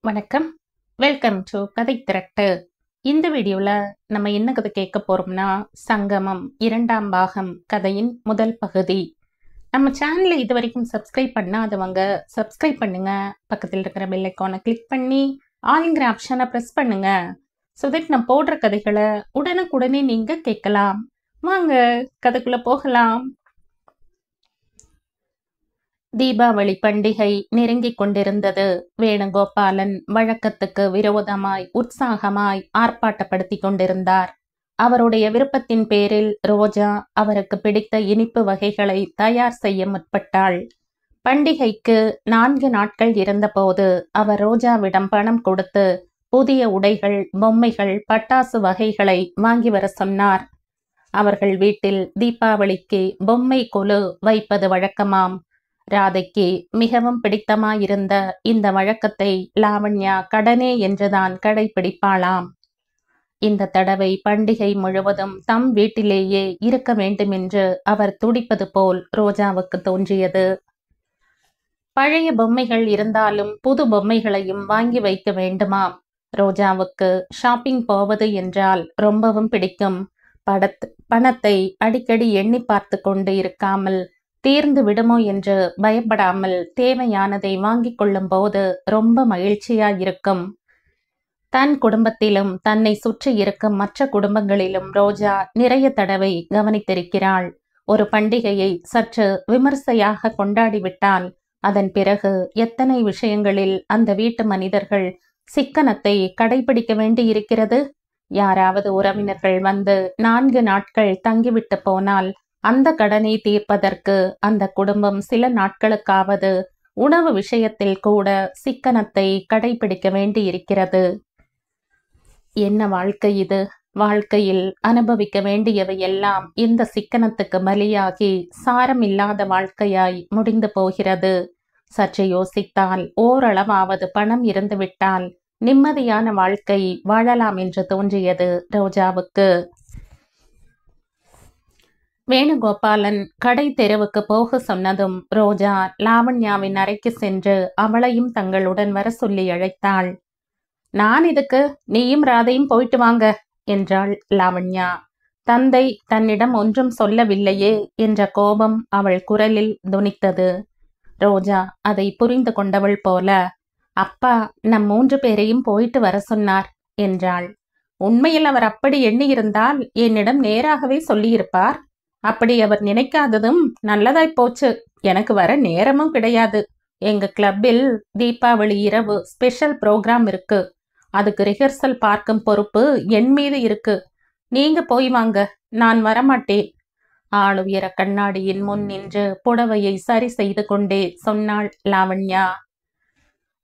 வணக்கம். Welcome to கதை திரட்டு. இந்த வீடியோவில் நம்ம என்ன கதை கேட்க போகிறோம்னா, சங்கமம் 2ஆம் பாகம் கதையின் முதல் பகுதி. நம்ம சேனலை இது வரைக்கும் சப்ஸ்கிரைப் பண்ணாதவங்க சப்ஸ்கிரைப் பண்ணுங்க. பக்கத்தில் இருக்கிற பெல் ஐக்கானை கிளிக் பண்ணி ஆல்ங்கிற ஆப்ஷனை ப்ரெஸ் பண்ணுங்க. ஸோ தட் நான் போடுற கதைகளை உடனுக்குடனே நீங்கள் கேட்கலாம். வாங்க கதைக்குள்ளே போகலாம். தீபாவளி பண்டிகை நெருங்கிக் கொண்டிருந்தது. வேணுகோபாலன் வழக்கத்துக்கு விரோதமாய் உற்சாகமாய் ஆர்ப்பாட்டப்படுத்தி கொண்டிருந்தார். அவருடைய விருப்பத்தின் பேரில் ரோஜா அவருக்கு பிடித்த இனிப்பு வகைகளை தயார் செய்ய முற்பட்டாள். பண்டிகைக்கு 4 நாட்கள் இருந்தபோது அவர் ரோஜாவிடம் பணம் கொடுத்து புதிய உடைகள், பொம்மைகள், பட்டாசு வகைகளை வாங்கி வர சொன்னார். அவர்கள் வீட்டில் தீபாவளிக்கு பொம்மை கொலு வைப்பது வழக்கமாம். ராதைக்கு மிகவும் பிடித்தமாயிருந்த இந்த வழக்கத்தை லாவண்யா கடனே என்றுதான் கடைபிடிப்பாளாம். இந்த தடவை பண்டிகை முழுவதும் தம் வீட்டிலேயே இருக்க வேண்டுமென்று அவர் துடிப்பது போல் ரோஜாவுக்கு தோன்றியது. பழைய பொம்மைகள் இருந்தாலும் புது பொம்மைகளையும் வாங்கி வைக்க வேண்டுமாம். ரோஜாவுக்கு ஷாப்பிங் போவது என்றால் ரொம்பவும் பிடிக்கும். பணத்தை அடிக்கடி எண்ணி பார்த்து கொண்டு இருக்காமல், தீர்ந்து விடுமோ என்று பயப்படாமல் தேவையானதை வாங்கிக் கொள்ளும் போது ரொம்ப மகிழ்ச்சியாயிருக்கும். தன் குடும்பத்திலும் தன்னை சுற்றி இருக்கும் மற்ற குடும்பங்களிலும் ரோஜா நிறைய தடவை கவனித்திருக்கிறாள். ஒரு பண்டிகையை சற்று விமர்சையாக கொண்டாடிவிட்டால் அதன் பிறகு எத்தனை விஷயங்களில் அந்த வீட்டு மனிதர்கள் சிக்கனத்தை கடைபிடிக்க வேண்டியிருக்கிறது. யாராவது உறவினர்கள் வந்து 4 நாட்கள் தங்கிவிட்டு போனால் அந்த கடனை தீர்ப்பதற்கு அந்த குடும்பம் சில நாட்களுக்காவது உணவு விஷயத்தில் கூட சிக்கனத்தை கடைபிடிக்க வேண்டியிருக்கிறது. என்ன வாழ்க்கை இது! வாழ்க்கையில் அனுபவிக்க வேண்டியவை எல்லாம் இந்த சிக்கனத்துக்கு பலியாகி சாரமில்லாத வாழ்க்கையாய் முடிந்து போகிறது. சற்று யோசித்தால் ஓரளவாவது பணம் இருந்துவிட்டால் நிம்மதியான வாழ்க்கை வாழலாம் என்று தோன்றியது ரோஜாவுக்கு. வேணுகோபாலன் கடை தெருவுக்கு போக சொன்னதும் ரோஜா லாவண்யாவின் அறைக்கு சென்று அவளையும் தங்களுடன் வர சொல்லி அழைத்தாள். நான் இதுக்கு, நீயும் ராதையும் போயிட்டு வாங்க என்றாள் லாவண்யா. தந்தை தன்னிடம் ஒன்றும் சொல்லவில்லையே என்ற கோபம் அவள் குரலில் தொனித்தது. ரோஜா அதை புரிந்து கொண்டவள் போல, அப்பா நம் 3 பேரையும் போயிட்டு வர சொன்னார் என்றாள். உண்மையில் அவர் அப்படி எண்ணியிருந்தால் என்னிடம் நேராகவே சொல்லியிருப்பார். அப்படி அவர் நினைக்காததும் நல்லதாய் போச்சு. எனக்கு வர நேரமும் கிடையாது. எங்க கிளப்பில் தீபாவளி இரவு ஸ்பெஷல் ப்ரோக்ராம் இருக்கு. அதுக்கு ரிஹர்சல் பார்க்கும் பொறுப்பு என் மீது இருக்கு. நீங்க போய் வாங்க, நான் வரமாட்டேன். ஆளுயர கண்ணாடியின் முன் நின்று புடவையை சரி செய்து கொண்டே சொன்னாள் லாவண்யா.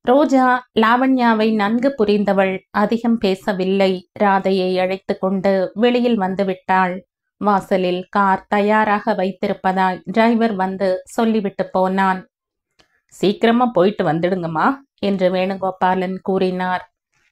ரோஜா லாவண்யாவை நன்கு புரிந்தவள். அதிகம் பேசவில்லை. ராதையை அழைத்து கொண்டு வெளியில் வந்து விட்டாள். வாசலில் கார் தயாராக வைத்திருப்பதாய் டிரைவர் வந்து சொல்லிவிட்டு போனான். சீக்கிரமா போயிட்டு வந்துடுங்கம்மா என்று வேணுகோபாலன் கூறினார்.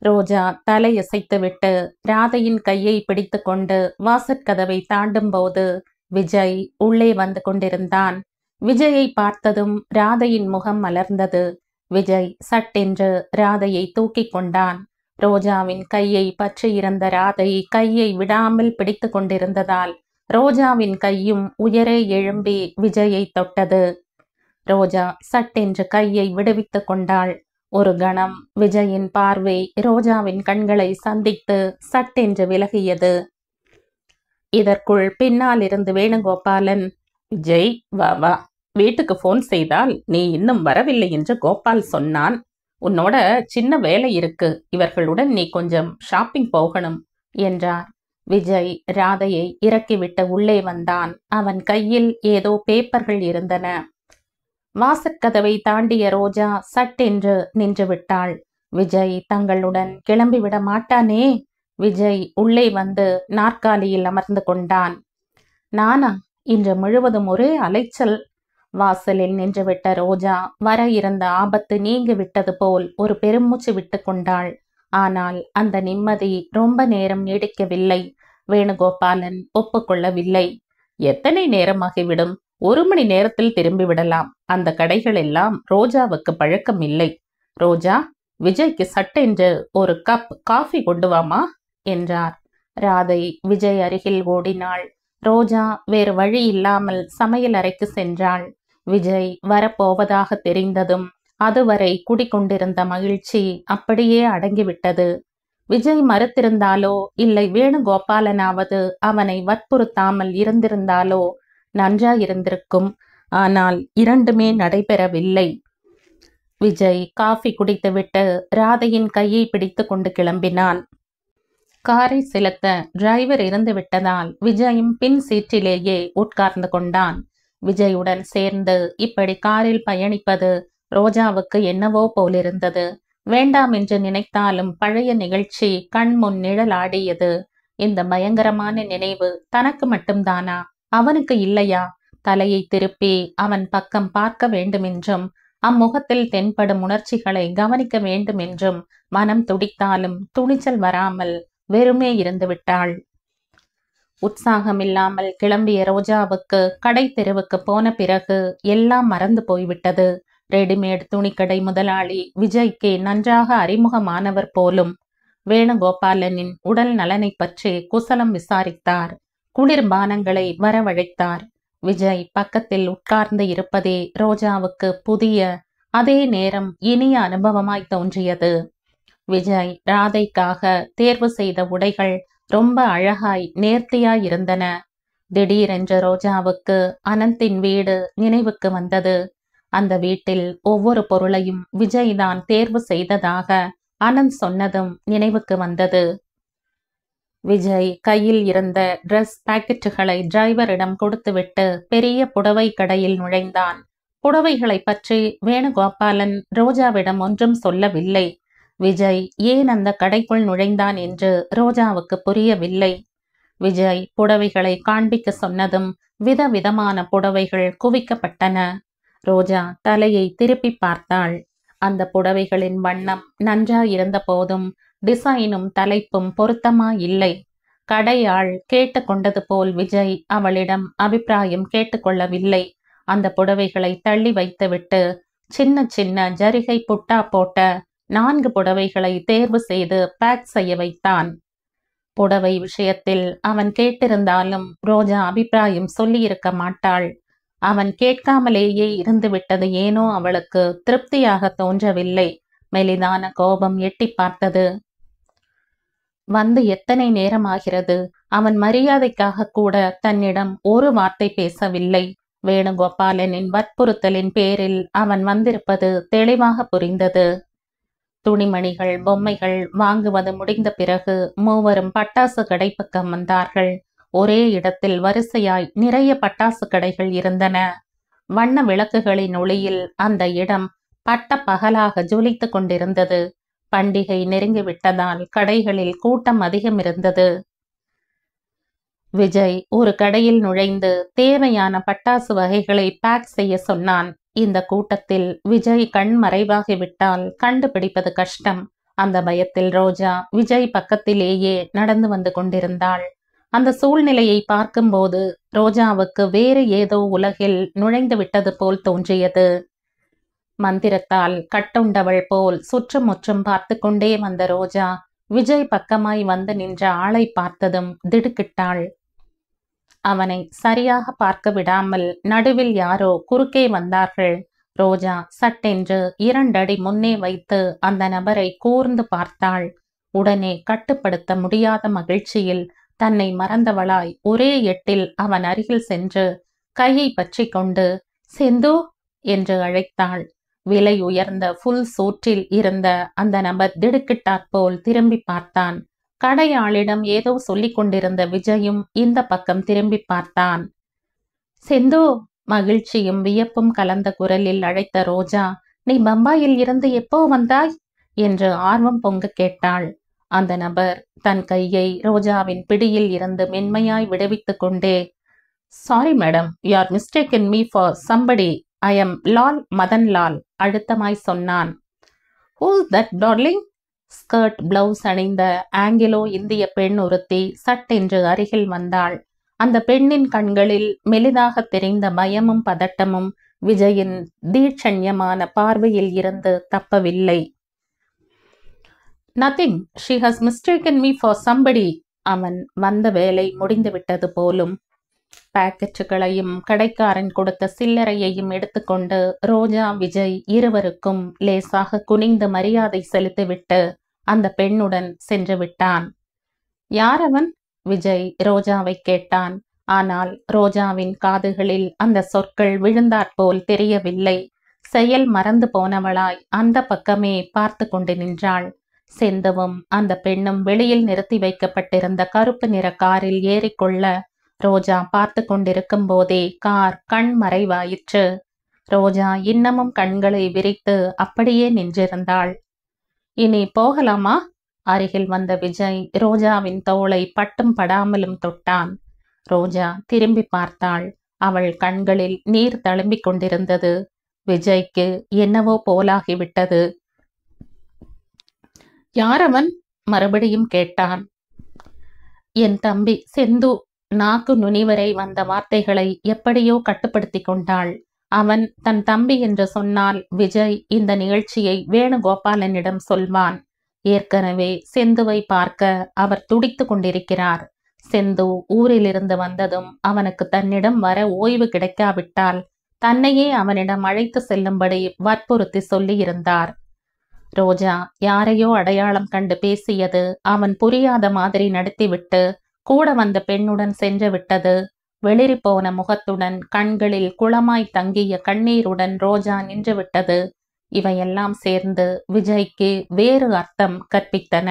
ரோஜா தலையசைத்துவிட்டு ராதையின் கையை பிடித்து கொண்டு வாசற்கதவை தாண்டும் போது விஜய் உள்ளே வந்து கொண்டிருந்தான். விஜயை பார்த்ததும் ராதையின் முகம் மலர்ந்தது. விஜய் சட்டென்று ராதையை தூக்கி கொண்டான். ரோஜாவின் கையை பற்றியிருந்த ராதை கையை விடாமல் பிடித்து கொண்டிருந்ததால் ரோஜாவின் கையும் உயரே எழும்பி விஜயை தொட்டது. ரோஜா சட்டென்று கையை விடுவித்து கொண்டாள். ஒரு கணம் விஜயின் பார்வை ரோஜாவின் கண்களை சந்தித்து சட்டென்று விலகியது. இதற்குள் பின்னால் இருந்து வேணுகோபாலன், விஜய் வா வா, வீட்டுக்கு போன் செய்தால் நீ இன்னும் வரவில்லை என்று கோபால் சொன்னான். உன்னோட சின்ன வேலை இருக்கு, இவர்களுடன் நீ கொஞ்சம் ஷாப்பிங் போகணும் என்றார். விஜய் ராதையை இறக்கிவிட்டு உள்ளே வந்தான். அவன் கையில் ஏதோ பேப்பர்கள் இருந்தன. வாசற்கதவை தாண்டிய ரோஜா சட்டென்று நின்று விட்டாள். விஜய் தங்களுடன் கிளம்பிவிட மாட்டானே? விஜய் உள்ளே வந்து நாற்காலியில் அமர்ந்து கொண்டான். நானா? இன்று முழுவதும் ஒரே அலைச்சல். வாசலில் நின்றுவிட்ட ரோஜா வர இருந்த ஆபத்து நீங்கி விட்டது போல் ஒரு பெருமூச்சு விட்டு கொண்டாள். ஆனால் அந்த நிம்மதி ரொம்ப நேரம் நீடிக்கவில்லை. வேணுகோபாலன் ஒப்புக்கொள்ளவில்லை. எத்தனை நேரமாகிவிடும்? 1 மணி நேரத்தில் திரும்பி விடலாம். அந்த கடைகள் எல்லாம் ரோஜாவுக்கு பழக்கம் இல்லை. ரோஜா, விஜய்க்கு சட்டென்று ஒரு கப் காஃபி கொண்டு வாமா என்றார். ராதை விஜய் அருகில் ஓடினாள். ரோஜா வேறு வழி இல்லாமல் சமையல் அறைக்கு சென்றாள். விஜய் வரப்போவதாக தெரிந்ததும் அதுவரை குடிக்கொண்டிருந்த மகிழ்ச்சி அப்படியே அடங்கிவிட்டது. விஜய் மறுத்திருந்தாலோ இல்லை வேணுகோபாலனாவது அவனை வற்புறுத்தாமல் இருந்திருந்தாலோ நன்றாயிருந்திருக்கும். ஆனால் இரண்டுமே நடைபெறவில்லை. விஜய் காஃபி குடித்துவிட்டு ராதையின் கையை பிடித்து கொண்டு கிளம்பினான். காரை செலுத்த டிரைவர் இருந்து விட்டதால் விஜயும் பின் சீற்றிலேயே உட்கார்ந்து கொண்டான். விஜயுடன் சேர்ந்து இப்படி காரில் பயணிப்பது ரோஜாவுக்கு என்னவோ போலிருந்தது. வேண்டாம் என்று நினைத்தாலும் பழைய நிகழ்ச்சி கண்முன் நிழலாடியது. இந்த பயங்கரமான நினைவு தனக்கு மட்டும்தானா? அவனுக்கு இல்லையா? தலையை திருப்பி அவன் பக்கம் பார்க்க வேண்டுமென்றும் அம்முகத்தில் தென்படும் உணர்ச்சிகளை கவனிக்க வேண்டும் என்றும் மனம் துடித்தாலும் துணிச்சல் வராமல் வெறுமே இருந்து விட்டாள். உற்சாகமில்லாமல் கிளம்பிய ரோஜாவுக்கு கடை தெருவுக்கு போன பிறகு எல்லாம் மறந்து போய்விட்டது. ரெடிமேட் துணிக்கடை முதலாளி விஜய்க்கு நன்றாக அறிமுகமானவர் போலும். வேணுகோபாலனின் உடல் நலனை பற்றி குசலம் விசாரித்தார். குளிர்பானங்களை வரவழைத்தார். விஜய் பக்கத்தில் உட்கார்ந்து இருப்பதே ரோஜாவுக்கு புதிய, அதே நேரம் இனிய அனுபவமாய் தோன்றியது. விஜய் ராதைக்காக தேர்வு செய்த உடைகள் ரொம்ப அழகாய் நேர்த்தியாய் இருந்தன. திடீரென்று ரோஜாவுக்கு அனந்தின் வீடு நினைவுக்கு வந்தது. அந்த வீட்டில் ஒவ்வொரு பொருளையும் விஜய் தான் தேர்வு செய்ததாக அனந்த் சொன்னதும் நினைவுக்கு வந்தது. விஜய் கையில் இருந்த டிரெஸ் பாக்கெட்டுகளை டிரைவரிடம் கொடுத்துவிட்டு பெரிய புடவை கடையில் நுழைந்தான். புடவைகளை பற்றி வேணுகோபாலன் ரோஜாவிடம் ஒன்றும் சொல்லவில்லை. விஜய் ஏன் அந்த கடைக்குள் நுழைந்தான் என்று ரோஜாவுக்கு புரியவில்லை. விஜய் புடவைகளை காண்பிக்க சொன்னதும் விதவிதமான புடவைகள் குவிக்கப்பட்டன. ரோஜா தலையை திருப்பி பார்த்தாள். அந்த புடவைகளின் வண்ணம் நன்றாயிருந்த போதும் டிசைனும் தலைப்பும் பொருத்தமா இல்லை. கடையாள் கேட்டுக்கொண்டது போல் விஜய் அவளிடம் அபிப்பிராயம் கேட்டுக்கொள்ளவில்லை. அந்த புடவைகளை தள்ளி வைத்துவிட்டு சின்ன சின்ன ஜரிகை புட்டா போட்ட 4 புடவைகளை தேர்வு செய்து பேக் செய்ய வைத்தான். புடவை விஷயத்தில் அவன் கேட்டிருந்தாலும் ரோஜா அபிப்பிராயம் சொல்லியிருக்க மாட்டாள். அவன் கேட்காமலேயே இருந்துவிட்டது ஏனோ அவளுக்கு திருப்தியாக தோன்றவில்லை. மெலிதான கோபம் எட்டி பார்த்தது. வந்து எத்தனை நேரமாகிறது? அவன் மரியாதைக்காக கூட தன்னிடம் ஒரு வார்த்தை பேசவில்லை. வேணுகோபாலனின் வற்புறுத்தலின் பேரில் அவன் வந்திருப்பது தெளிவாக புரிந்தது. துணிமணிகள் பொம்மைகள் வாங்குவது முடிந்த பிறகு மூவரும் பட்டாசு கடை பக்கம் வந்தார்கள். ஒரே இடத்தில் வரிசையாய் நிறைய பட்டாசு கடைகள் இருந்தன. வண்ண விளக்குகளின் ஒளியில் அந்த இடம் பட்ட பகலாக ஜொலித்து கொண்டிருந்தது. பண்டிகை நெருங்கிவிட்டதால் கடைகளில் கூட்டம் அதிகம் இருந்தது. விஜய் ஒரு கடையில் நுழைந்து தேவையான பட்டாசு வகைகளை பேக் செய்ய சொன்னான். இந்த கூட்டத்தில் விஜய் கண் மறைவாகிவிட்டால் கண்டுபிடிப்பது கஷ்டம். அந்த பயத்தில் ரோஜா விஜய் பக்கத்திலேயே நடந்து வந்து கொண்டிருந்தாள். அந்த சூழ்நிலையை பார்க்கும்போது ரோஜாவுக்கு வேறு ஏதோ உலகில் நுழைந்து விட்டது போல் தோன்றியது. மந்திரத்தால் கட்டுண்டவள் போல் சுற்றுமுற்றும் பார்த்து கொண்டே வந்த ரோஜா விஜய் பக்கமாய் வந்து நின்ற ஆளை பார்த்ததும் திடுக்கிட்டாள். அவனை சரியாக பார்க்க விடாமல் நடுவில் யாரோ குறுக்கே வந்தார்கள். ரோஜா சட்டென்று 2 அடி முன்னே வைத்து அந்த நபரை கூர்ந்து பார்த்தாள். உடனே கட்டுப்படுத்த முடியாத மகிழ்ச்சியில் தன்னை மறந்தவளாய் ஒரே எட்டில் அவன் அருகில் சென்று கையை பற்றி கொண்டு செந்து என்று அழைத்தாள். விலை உயர்ந்த புல் சூற்றில் இருந்த அந்த நபர் திடுக்கிட்டாற்போல் திரும்பி பார்த்தான். கடையாளிடம் ஏதோ சொல்லிக் கொண்டிருந்த விஜயும் இந்த பக்கம் திரும்பி பார்த்தான். செந்து, மகிழ்ச்சியும் வியப்பும் கலந்த குரலில் அழைத்த ரோஜா, நீ பம்பாயில் இருந்து எப்போ வந்தாய் என்று ஆர்வம் பொங்க கேட்டாள். அந்த நபர் தன் கையை ரோஜாவின் பிடியில் இருந்து மென்மையாய் விடுவித்துக் கொண்டே, sorry madam, you are mistaken me for somebody. I am Lal Madan Lal அழுத்தமாய் சொன்னான். Who's that darling? Skirt blouse அணிந்த ஆங்கிலோ இந்திய பெண் ஒருத்தி சட்டென்று அருகில் வந்தாள். அந்த பெண்ணின் கண்களில் மெலிதாக தெரிந்த பயமும் பதட்டமும் விஜயின் தீட்சண்யமான பார்வையில் இருந்து தப்பவில்லை. Nothing. She has mistaken me for somebody. அவன் வந்த வேலை முடிந்துவிட்டது போலும். பாக்கெட்டுகளையும் கடைக்காரன் கொடுத்த சில்லறையையும் எடுத்துக்கொண்டு ரோஜா, விஜய் இருவருக்கும் லேசாக குனிந்து மரியாதை செலுத்திவிட்டு அந்த பெண்ணுடன் சென்று விட்டான். யார் அவன்? விஜய் ரோஜாவை கேட்டான். ஆனால் ரோஜாவின் காதுகளில் அந்த சொற்கள் விழுந்தாற்போல் தெரியவில்லை. செயல் மறந்து போனவளாய் அந்த பக்கமே பார்த்து கொண்டு நின்றாள். செந்துவும் அந்த பெண்ணும் வெளியில் நிறுத்தி வைக்கப்பட்டிருந்த கருப்பு நிற காரில் ஏறிக்கொள்ள ரோஜா பார்த்து கொண்டிருக்கும் போதே கார் கண் மறைவாயிற்று. ரோஜா இன்னமும் கண்களை விரித்து அப்படியே நின்றிருந்தாள். இனி போகலாமா? அருகில் வந்த விஜய் ரோஜாவின் தோளை பட்டும் படாமலும் தொட்டான். ரோஜா திரும்பி பார்த்தாள். அவள் கண்களில் நீர் தழும்பிக் கொண்டிருந்தது. விஜய்க்கு என்னவோ போலாகிவிட்டது. யார் அவன்? மறுபடியும் கேட்டான். என் தம்பி செந்து. நாக்கு நுனிவரை வந்த வார்த்தைகளை எப்படியோ கட்டுப்படுத்தி கொண்டாள். அவன் தன் தம்பி என்று சொன்னால் விஜய் இந்த நிகழ்ச்சியை வேணுகோபாலனிடம் சொல்வான். ஏற்கனவே செந்துவை பார்க்க அவர் துடித்து கொண்டிருக்கிறார். செந்து ஊரிலிருந்து வந்ததும் அவனுக்கு தன்னிடம் வர ஓய்வு கிடைக்காவிட்டால் தன்னையே அவனிடம் அழைத்து செல்லும்படி வற்புறுத்தி சொல்லியிருந்தார். ரோஜா யாரையோ அடையாளம் கண்டு பேசியது அவன் புரியாத மாதிரி நடத்திவிட்டு கூட வந்த பெண்ணுடன் சென்று விட்டது. வெளிரி போன முகத்துடன் கண்களில் குளமாய் தங்கிய கண்ணீருடன் ரோஜா நின்று விட்டது. இவையெல்லாம் சேர்ந்து விஜய்க்கு வேறு அர்த்தம் கற்பித்தன.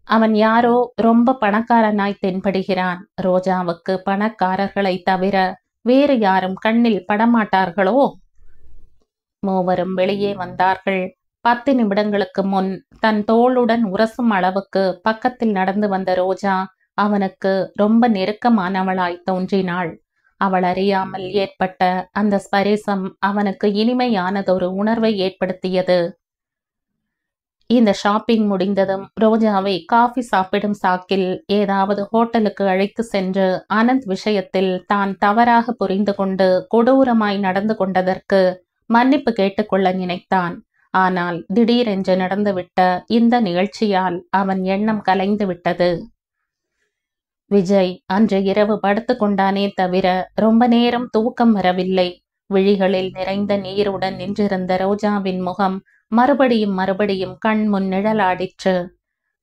அவன் யாரோ ரொம்ப பணக்காரனாய் தென்படுகிறான். ரோஜாவுக்கு பணக்காரர்களை தவிர வேறு யாரும் கண்ணில் படமாட்டார்களோ? மூவரும் வெளியே வந்தார்கள். 10 நிமிடங்களுக்கு முன் தன் தோளுடன் உரசும் அளவுக்கு பக்கத்தில் நடந்து வந்த ரோஜா அவனுக்கு ரொம்ப நெருக்கமானவளாய் தோன்றினாள். அவள் அறியாமல் ஏற்பட்ட அந்த ஸ்பரிசம் அவனுக்கு இனிமையானதொரு உணர்வை ஏற்படுத்தியது. இந்த ஷாப்பிங் முடிந்ததும் ரோஜாவை காஃபி சாப்பிடும் சாக்கில் ஏதாவது ஹோட்டலுக்கு அழைத்து சென்று அனந்த் விஷயத்தில் தான் தவறாக புரிந்து கொண்டு கொடூரமாய் நடந்து கொண்டதற்கு மன்னிப்பு கேட்டுக்கொள்ள நினைத்தான். ஆனால் திடீரென்று நடந்துவிட்ட இந்த நிகழ்ச்சியால் அவன் எண்ணம் கலைந்து விட்டது. விஜய் அன்று இரவு படுத்து கொண்டானே தவிர ரொம்ப நேரம் தூக்கம் வரவில்லை. விழிகளில் நிறைந்த நீருடன் நின்றிருந்த ரோஜாவின் முகம் மறுபடியும் கண் முன் நிழலாடிற்று.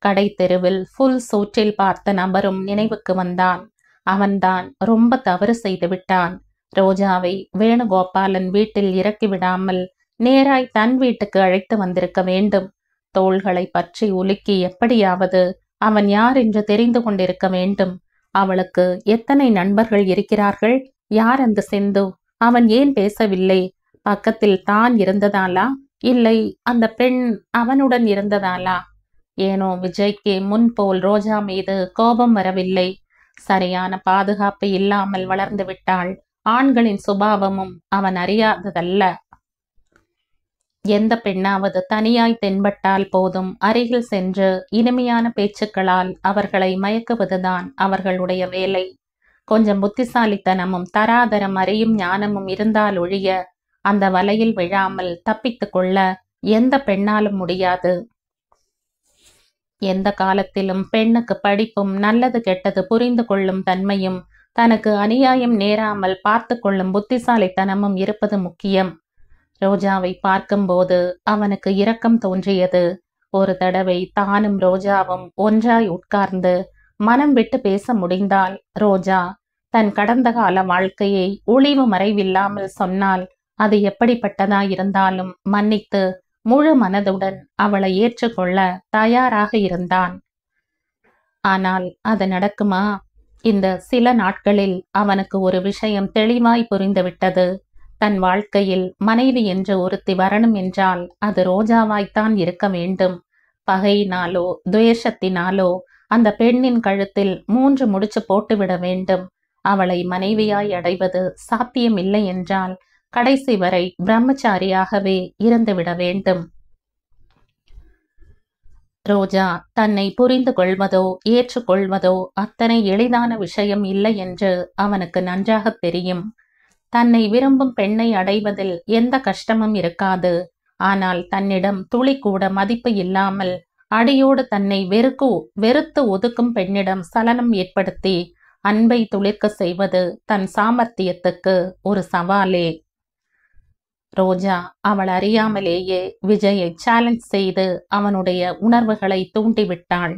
கடை தெருவில் ஃபுல் சூற்றில் பார்த்த நபரும் நினைவுக்கு வந்தான். அவன்தான் ரொம்ப தவறு செய்து விட்டான். ரோஜாவை வேணுகோபாலன் வீட்டில் இறக்கிவிடாமல் நேராய் தன் வீட்டுக்கு அழைத்து வந்திருக்க வேண்டும். தோள்களை பற்றி உலுக்கி எப்படியாவது அவன் யார் என்று தெரிந்து கொண்டிருக்க வேண்டும். அவளுக்கு எத்தனை நண்பர்கள் இருக்கிறார்கள்? யார் அந்த செந்து? அவன் ஏன் பேசவில்லை? பக்கத்தில் தான் இருந்ததாலா? இல்லை அந்த பெண் அவனுடன் இருந்ததாலா? ஏனோ விஜய்க்கு முன்போல் ரோஜா மீது கோபம் வரவில்லை. சரியான பாதுகாப்பு இல்லாமல் வளர்ந்து விட்டாள். ஆண்களின் சுபாவமும் அவன் அறியாததல்ல. எந்த பெண்ணாவது தனியாய் தென்பட்டால் போதும் அருகில் சென்று இனிமையான பேச்சுக்களால் அவர்களை மயக்குவதுதான் அவர்களுடைய வேலை. கொஞ்சம் புத்திசாலித்தனமும் தராதரம் அறியும் ஞானமும் இருந்தால் ஒழிய அந்த வலையில் விழாமல் தப்பித்து கொள்ள எந்த பெண்ணாலும் முடியாது. எந்த காலத்திலும் பெண்ணுக்கு படிப்பும் நல்லது கெட்டது புரிந்து கொள்ளும் தன்மையும் தனக்கு அநியாயம் நேராமல் பார்த்து கொள்ளும் புத்திசாலித்தனமும் இருப்பது முக்கியம். ரோஜாவை பார்க்கும்போது அவனுக்கு இரக்கம் தோன்றியது. ஒரு தடவை தானும் ரோஜாவும் ஒன்றாய் உட்கார்ந்து மனம் விட்டு பேச முடிந்தால் ரோஜா தன் கடந்த கால வாழ்க்கையை ஒளிவு மறைவில்லாமல் சொன்னால் அது எப்படிப்பட்டதாயிருந்தாலும் மன்னித்து முழு மனதுடன் அவளை ஏற்றுக்கொள்ள தயாராக இருந்தான். ஆனால் அது நடக்குமா? இந்த சில நாட்களில் அவனுக்கு ஒரு விஷயம் தெளிவாய் புரிந்துவிட்டது. தன் வாழ்க்கையில் மனைவி என்று ஒருத்தி வரணும் என்றால் அது ரோஜாவாய்த்தான் இருக்க வேண்டும். பகையினாலோ துவேஷத்தினாலோ அந்த பெண்ணின் கழுத்தில் 3 முடிச்சு போட்டுவிட வேண்டும். அவளை மனைவியாய் அடைவது சாத்தியமில்லை என்றால் கடைசி வரை பிரம்மச்சாரியாகவே இருந்துவிட வேண்டும். ரோஜா தன்னை புரிந்து கொள்வதோ ஏற்றுக்கொள்வதோ அத்தனை எளிதான விஷயம் இல்லை என்று அவனுக்கு நன்றாக தெரியும். தன்னை விரும்பும் பெண்ணை அடைவதில் எந்த கஷ்டமும் இருக்காது. ஆனால் தன்னிடம் துளி கூட மதிப்பு இல்லாமல் அடியோடு தன்னை வெறுத்து ஒதுக்கும் பெண்ணிடம் சலனம் ஏற்படுத்தி அன்பை துளிர்க்க செய்வது தன் சாமர்த்தியத்துக்கு ஒரு சவாலே. ரோஜா அவள் அறியாமலேயே விஜயை சேலஞ்ச் செய்து அவனுடைய உணர்வுகளை தூண்டிவிட்டாள்.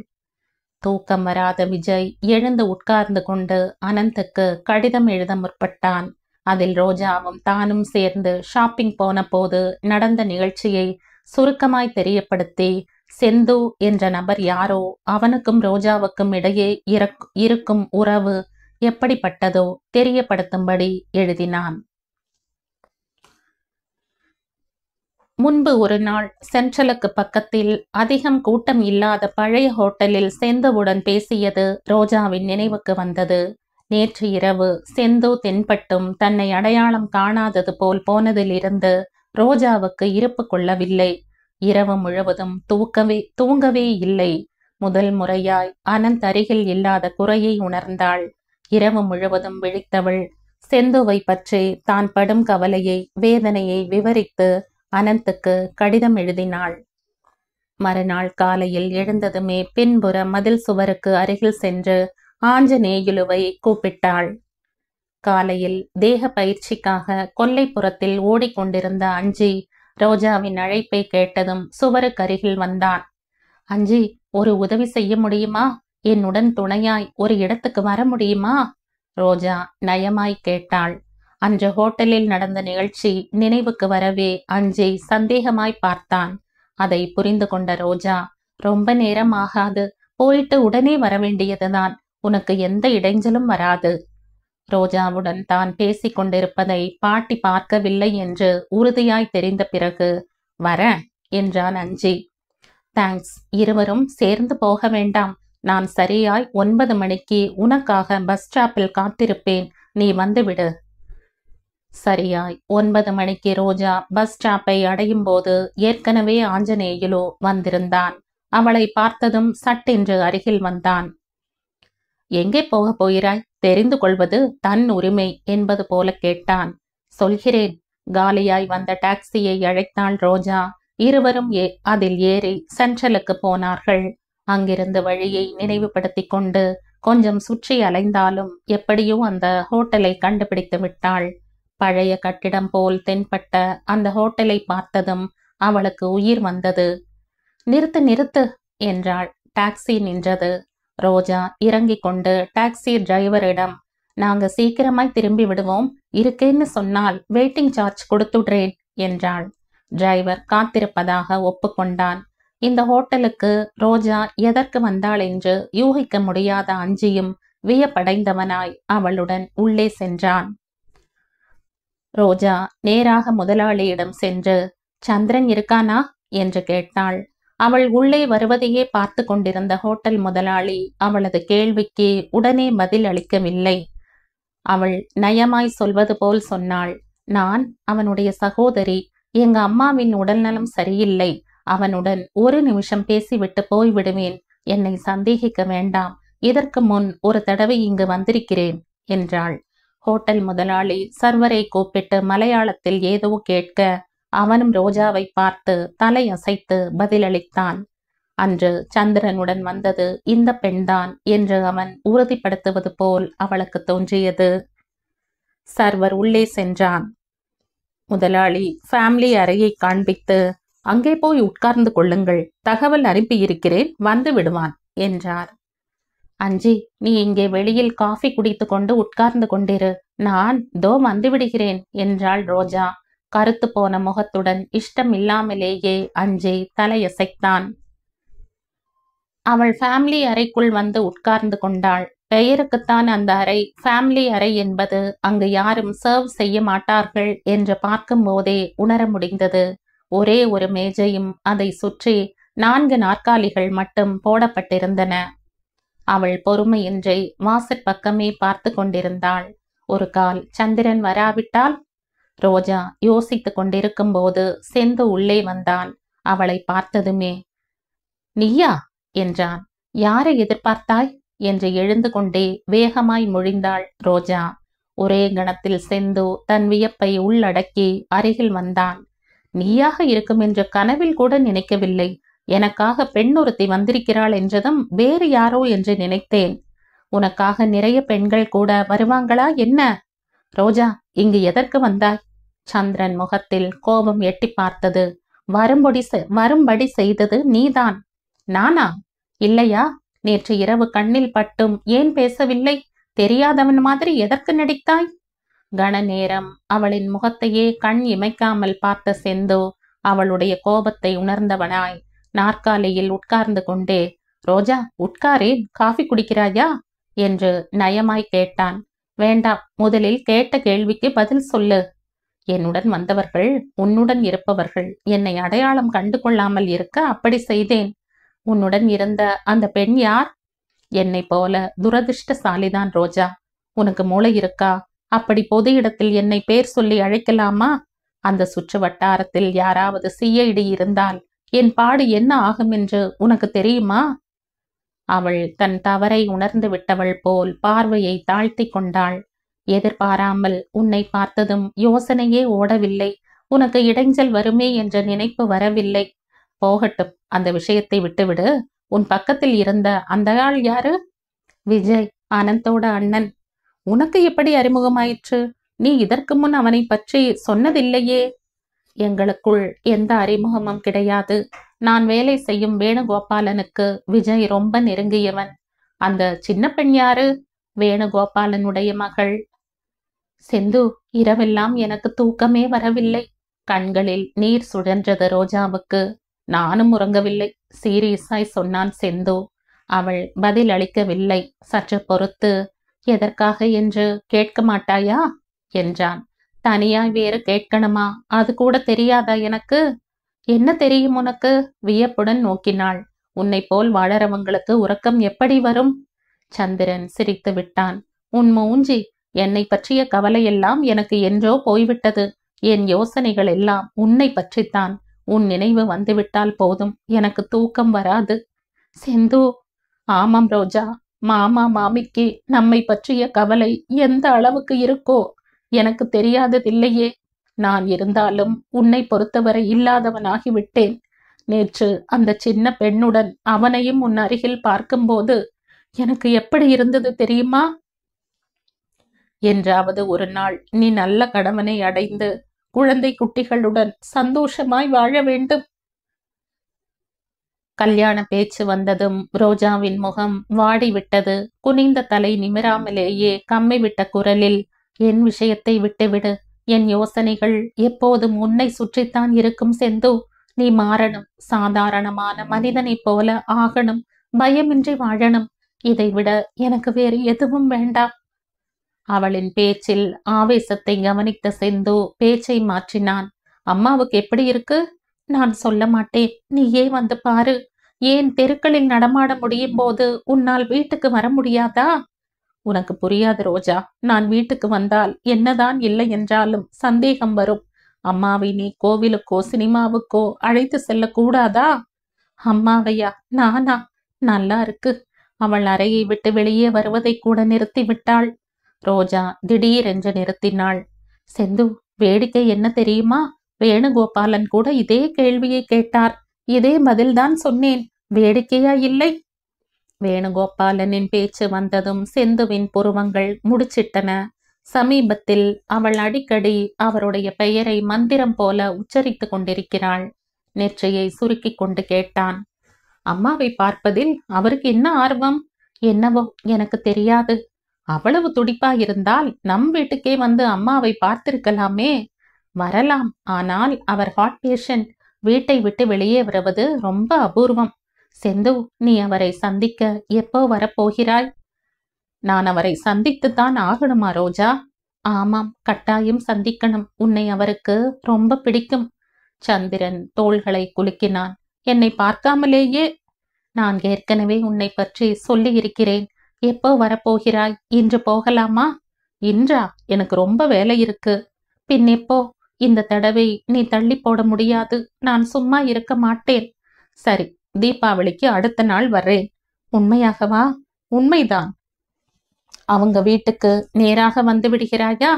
தூக்கம் வராத விஜய் எழுந்து உட்கார்ந்து கொண்டு அனந்துக்கு கடிதம் எழுத முற்பட்டான். அதில் ரோஜாவும் தானும் சேர்ந்து ஷாப்பிங் போன போது நடந்த நிகழ்ச்சியை சுருக்கமாய் தெரியப்படுத்தி, செந்து என்ற நபர் யாரோ, அவனுக்கும் ரோஜாவுக்கும் இடையே இருக்கும் உறவு எப்படிப்பட்டதோ தெரியப்படுத்தும்படி எழுதினான். முன்பு ஒரு நாள் சென்ட்ரலுக்கு பக்கத்தில் அதிகம் கூட்டம் இல்லாத பழைய ஹோட்டலில் செந்துவுடன் பேசியது ரோஜாவின் நினைவுக்கு வந்தது. நேற்று இரவு செந்து தென்பட்டும் தன்னை அடையாளம் காணாதது போல் போனதிலிருந்து ரோஜாவுக்கு இருப்பு கொள்ளவில்லை. இரவு முழுவதும் தூங்கவே இல்லை. முதல் முறையாய் அனந்த் அருகில் இல்லாத குறையை உணர்ந்தாள். இரவு முழுவதும் விழித்தவள் செந்துவை பற்றி தான் படும் கவலையை, வேதனையை விவரித்து அனந்துக்கு கடிதம் எழுதினாள். மறுநாள் காலையில் எழுந்ததுமே பின்புற மதில் சுவருக்கு அருகில் சென்று ஆஞ்சநேயுலுவை கூப்பிட்டாள். காலையில் தேக பயிற்சிக்காக கொல்லைப்புறத்தில் ஓடிக்கொண்டிருந்த அஞ்சி ரோஜாவின் அழைப்பை கேட்டதும் சுவருக்கு அருகில் வந்தான். அஞ்சி, ஒரு உதவி செய்ய முடியுமா? என்னுடன் துணையாய் ஒரு இடத்துக்கு வர முடியுமா? ரோஜா நயமாய் கேட்டாள். அன்று ஹோட்டலில் நடந்த நிகழ்ச்சி நினைவுக்கு வரவே அஞ்சி சந்தேகமாய் பார்த்தான். அதை புரிந்து கொண்ட ரோஜா, ரொம்ப நேரம் ஆகாது, போயிட்டு உடனே வர வேண்டியதுதான், உனக்கு எந்த இடைஞ்சலும் வராது. ரோஜாவுடன் தான் பேசிக் கொண்டிருப்பதை பாட்டி பார்க்கவில்லை என்று உறுதியாய் தெரிந்த பிறகு, வரேன் என்றான் அஞ்சி. தேங்க்ஸ், இருவரும் சேர்ந்து போக வேண்டாம். நான் சரியாய் 9 மணிக்கு உனக்காக பஸ் ஸ்டாப்பில் காத்திருப்பேன், நீ வந்துவிடு. சரியாய் 9 மணிக்கு ரோஜா பஸ் ஸ்டாப்பை அடையும் போது ஏற்கனவே ஆஞ்சநேயுலு வந்திருந்தான். அவளை பார்த்ததும் சட்டென்று அருகில் வந்தான். எங்கே போக போகிறாய்? தெரிந்து கொள்வது தன் உரிமை என்பது போல கேட்டான். சொல்கிறேன். காலியாய் வந்த டாக்ஸியை அழைத்தாள் ரோஜா. இருவரும் அதில் ஏறி சென்ட்ரலுக்கு போனார்கள். அங்கிருந்து வழியை நினைவுபடுத்தி கொண்டு கொஞ்சம் சுற்றி அலைந்தாலும் எப்படியோ அந்த ஹோட்டலை கண்டுபிடித்து விட்டாள். பழைய கட்டிடம் போல் தென்பட்ட அந்த ஹோட்டலை பார்த்ததும் அவளுக்கு உயிர் வந்தது. நிறுத்து நிறுத்து என்றாள். டாக்ஸி நின்றது. ரோஜா இறங்கிக் கொண்டு டாக்ஸி டிரைவரிடம், நாங்க சீக்கிரமாய் திரும்பி விடுவோம், இருக்கேன்னு சொன்னால் வெயிட்டிங் சார்ஜ் கொடுத்துடுறேன் என்றாள். டிரைவர் காத்திருப்பதாக ஒப்புக்கொண்டான். இந்த ஹோட்டலுக்கு ரோஜா எதற்கு வந்தாள் என்று யூகிக்க முடியாத அஞ்சியும் வியப்படைந்தவனாய் அவளுடன் உள்ளே சென்றான். ரோஜா நேராக முதலாளியிடம் சென்று, சந்திரன் இருக்கானா என்று கேட்டாள். அவள் உள்ளே வருவதையே பார்த்து கொண்டிருந்த ஹோட்டல் முதலாளி அவளது கேள்விக்கு உடனே பதில் அளிக்கவில்லை. அவள் நயமாய் சொல்வது போல் சொன்னாள், நான் அவனுடைய சகோதரி. எங்க அம்மாவின் உடல்நலம் சரியில்லை. அவனுடன் ஒரு நிமிஷம் பேசிவிட்டு போய்விடுவேன். என்னை சந்தேகிக்க வேண்டாம். இதற்கு முன் ஒரு தடவை இங்கு வந்திருக்கிறேன் என்றாள். ஹோட்டல் முதலாளி சர்வரை கூப்பிட்டு மலையாளத்தில் ஏதோ கேட்க அவனும் ரோஜாவை பார்த்து தலையசைத்து பதிலளித்தான். அன்று சந்திரனுடன் வந்தது இந்த பெண்தான் என்று அவன் உறுதிப்படுத்துவது போல் அவளுக்கு தோன்றியது. சர்வர் உள்ளே சென்றான். முதலாளி ஃபேமிலி அறையை காண்பித்து, அங்கே போய் உட்கார்ந்து கொள்ளுங்கள், தகவல் அனுப்பியிருக்கிறேன், வந்து விடுவான் என்றார். அஞ்சி, நீ இங்கே வெளியில் காஃபி குடித்து கொண்டு உட்கார்ந்து கொண்டிரு, நான் தோ வந்து விடுகிறேன் என்றாள் ரோஜா. கருத்து போன முகத்துடன் இஷ்டம் இல்லாமலேயே அஞ்சி தலையசைத்தான். அவள் ஃபேமிலி அறைக்குள் வந்து உட்கார்ந்து கொண்டாள். பெயருக்குத்தான் அந்த அறை ஃபேமிலி அறை என்பது அங்கு யாரும் சர்வ் செய்ய மாட்டார்கள் என்று பார்க்கும் போதே உணர முடிந்தது. ஒரே ஒரு மேஜையும் அதை சுற்றி 4 நாற்காலிகள் மட்டும் போடப்பட்டிருந்தன. அவள் பொறுமையின்றி வாசற்பக்கமே பார்த்து கொண்டிருந்தாள். ஒரு கால் சந்திரன் வராவிட்டால்? ரோஜா யோசித்து கொண்டிருக்கும் போது செந்து உள்ளே வந்தான். அவளை பார்த்ததுமே, நீயா என்றான். யாரை எதிர்பார்த்தாய் என்று எழுந்து கொண்டே வேகமாய் மொழிந்தாள் ரோஜா. ஒரே கணத்தில் செந்து தன் வியப்பை உள்ளடக்கி அருகில் வந்தான். நீயாக இருக்கும் என்று கனவில் கூட நினைக்கவில்லை. எனக்காக பெண் ஒருத்தி வந்திருக்கிறாள் என்றதும் வேறு யாரோ என்று நினைத்தேன். உனக்காக நிறைய பெண்கள் கூட வருவாங்களா என்ன? ரோஜா, இங்கு எதற்கு வந்தாய்? சந்திரன் முகத்தில் கோபம் எட்டி பார்த்தது. வரும்படி செய்தது நீதான். நானா? இல்லையா? நேற்று இரவு கண்ணில் பட்டும் ஏன் பேசவில்லை? தெரியாதவன் மாதிரி எதற்கு நடித்தாய்? கன நேரம் அவளின் முகத்தையே கண் இமைக்காமல் பார்த்த செந்து அவளுடைய கோபத்தை உணர்ந்தவனாய் நாற்காலியில் உட்கார்ந்து கொண்டே, ரோஜா, உட்காரேன், காஃபி குடிக்கிறாயா என்று நயமாய் கேட்டான். வேண்டாம், முதலில் கேட்ட கேள்விக்கு பதில் சொல்லு. என்னுடன் வந்தவர்கள் உன்னுடன் இருப்பவர்கள். என்னை அடையாளம் கண்டு கொள்ளாமல் இருக்க அப்படி செய்தேன். உன்னுடன் இருந்த அந்த பெண் யார்? என்னை போல துரதிர்ஷ்டசாலிதான் ரோஜா. உனக்கு மூளை இருக்கா? அப்படி பொது இடத்தில் என்னை பேர் சொல்லி அழைக்கலாமா? அந்த சுற்று வட்டாரத்தில் யாராவது சிஐடி இருந்தால் என் பாடு என்ன ஆகும் என்று உனக்கு தெரியுமா? அவள் தன் தவறை உணர்ந்து விட்டவள் போல் பார்வையை தாழ்த்தி கொண்டாள். எதிர்பாராமல் உன்னை பார்த்ததும் யோசனையே ஓடவில்லை. உனக்கு இடைஞ்சல் வருமே என்ற நினைப்பு வரவில்லை. போகட்டும், அந்த விஷயத்தை விட்டுவிடு. உன் பக்கத்தில் இருந்த அந்த ஆள் யாரு? விஜய், அனந்தோட அண்ணன். உனக்கு எப்படி அறிமுகமாயிற்று? நீ இதற்கு முன் அவனை பற்றி சொன்னதில்லையே. எங்களுக்குள் எந்த அறிமுகமும் கிடையாது. நான் வேலை செய்யும் வேணுகோபாலனுக்கு விஜய் ரொம்ப நெருங்கியவன். அந்த சின்ன பெண் யாரு? வேணுகோபாலனுடைய மகள். செந்து, இரவெல்லாம் எனக்கு தூக்கமே வரவில்லை. கண்களில் நீர் சுழன்றது ரோஜாவுக்கு. நானும் உறங்கவில்லை, சீரியஸாய் சொன்னான் செந்து. அவள் பதில் அளிக்கவில்லை. சற்று பொறுத்து, எதற்காக என்று கேட்க மாட்டாயா என்றான். தனியாய் வேறு கேட்கணுமா? அது கூட தெரியாதா எனக்கு? என்ன தெரியும் உனக்கு? வியப்புடன் நோக்கினாள். உன்னை போல் வாழறவங்களுக்கு உறக்கம் எப்படி வரும்? சந்திரன் சிரித்து விட்டான். உன் மூஞ்சி! என்னை பற்றிய கவலையெல்லாம் எனக்கு என்றோ போய்விட்டது. என் யோசனைகள் எல்லாம் உன்னை பற்றித்தான். உன் நினைவு வந்துவிட்டால் போதும், எனக்கு தூக்கம் வராது. செந்து, ஆமாம் ரோஜா, மாமா மாமிக்கு நம்மை பற்றிய கவலை எந்த அளவுக்கு இருக்கோ எனக்கு தெரியாததில்லையே. நான் இருந்தாலும் உன்னை பொறுத்தவரை இல்லாதவனாகிவிட்டேன். நேற்று அந்த சின்ன பெண்ணுடன் அவனையும் உன் அருகில் பார்க்கும்போது எனக்கு எப்படி இருந்தது தெரியுமா? என்றாவது ஒரு நாள் நீ நல்ல கணவனை அடைந்து குழந்தை குட்டிகளுடன் சந்தோஷமாய் வாழ வேண்டும். கல்யாண பேச்சு வந்ததும் ரோஜாவின் முகம் வாடிவிட்டது. குனிந்த தலை நிமிராமலேயே கம்மி விட்ட குரலில், என் விஷயத்தை விட்டுவிடு. என் யோசனைகள் எப்போதும் உன்னை சுற்றித்தான் இருக்கும் செந்து. நீ மாறணும். சாதாரணமான மனிதனைப் போல ஆகணும். பயமின்றி வாழணும். இதைவிட எனக்கு வேறு எதுவும் வேண்டாம். அவளின் பேச்சில் ஆவேசத்தை கவனித்த செந்து பேச்சை மாற்றினான். அம்மாவுக்கு எப்படி இருக்கு? நான் சொல்ல மாட்டேன், நீயே வந்து பாரு. ஏன் தெருக்களில் நடமாட முடியும் போது உன்னால் வீட்டுக்கு வர முடியாதா? உனக்கு புரியாது ரோஜா. நான் வீட்டுக்கு வந்தால் என்னதான் இல்லை என்றாலும் சந்தேகம் வரும். அம்மாவை நீ கோவிலுக்கோ சினிமாவுக்கோ அழைத்து செல்லக்கூடாதா? அம்மாவையா? நானா? நல்லா இருக்கு. அவள் அறையை விட்டு வெளியே வருவதை கூட நிறுத்திவிட்டாள். ரோஜா திடீரென்று நிறுத்தினாள். செந்து, வேடிக்கை என்ன தெரியுமா? வேணுகோபாலன் கூட இதே கேள்வியை கேட்டார். இதே பதில்தான் சொன்னேன். வேடிக்கையா இல்லை? வேணுகோபாலனின் பேச்சு வந்ததும் செந்துவின் புருவங்கள் முடிச்சிட்டன. சமீபத்தில் அவள் அடிக்கடி அவருடைய பெயரை மந்திரம் போல உச்சரித்து கொண்டிருக்கிறாள். நெற்றியை சுருக்கி கொண்டு கேட்டான். அம்மாவை பார்ப்பதில் அவருக்கு என்ன ஆர்வம்? என்னவோ எனக்கு தெரியாது. அவ்வளவு துடிப்பா இருந்தால் நம் வீட்டுக்கே வந்து அம்மாவை பார்த்திருக்கலாமே. வரலாம், ஆனால் அவர் ஹார்ட் பேஷண்ட். வீட்டை விட்டு வெளியே வருவது ரொம்ப அபூர்வம். செந்து, நீ அவரை சந்திக்க எப்போ வரப்போகிறாய்? நான் அவரை சந்தித்துத்தான் ஆகணுமா ரோஜா? ஆமாம், கட்டாயம் சந்திக்கணும். உன்னை அவருக்கு ரொம்ப பிடிக்கும். சந்திரன் தோள்களை குலுக்கினான். என்னை பார்க்காமலேயே? நான் ஏற்கனவே உன்னை பற்றி சொல்லி இருக்கிறேன். எப்போ வரப்போகிறாய்? இன்று போகலாமா? இன்றா? எனக்கு ரொம்ப வேலை இருக்கு. பின் எப்போ? இந்த தடவை நீ தள்ளி போட முடியாது. நான் சும்மா இருக்க மாட்டேன். சரி, தீபாவளிக்கு அடுத்த நாள் வர்றேன். உண்மையாகவா? உண்மைதான். அவங்க வீட்டுக்கு நேராக வந்து விடுகிறாயா?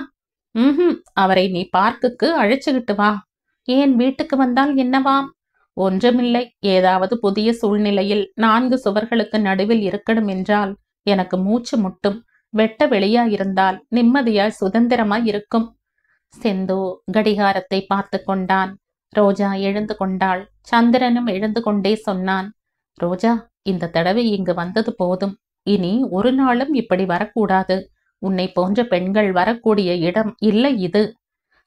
அவரை நீ பார்க்குக்கு அழைச்சுக்கிட்டு வா. ஏன் வீட்டுக்கு வந்தால் என்னவாம்? ஒன்றுமில்லை. ஏதாவது புதிய சூழ்நிலையில் 4 சுவர்களுக்கு நடுவில் இருக்கணும் என்றால் எனக்கு மூச்சு முட்டும். வெட்ட வெளியாயிருந்தால் நிம்மதியாய் சுதந்திரமாய் இருக்கும். செந்து கடிகாரத்தை பார்த்து கொண்டான். ரோஜா எழுந்து கொண்டாள். சந்திரனும் எழுந்து கொண்டே சொன்னான், ரோஜா, இந்த தடவை இங்கு வந்தது போதும். இனி ஒரு நாளும் இப்படி வரக்கூடாது. உன்னை போன்ற பெண்கள் வரக்கூடிய இடம் இல்லை இது.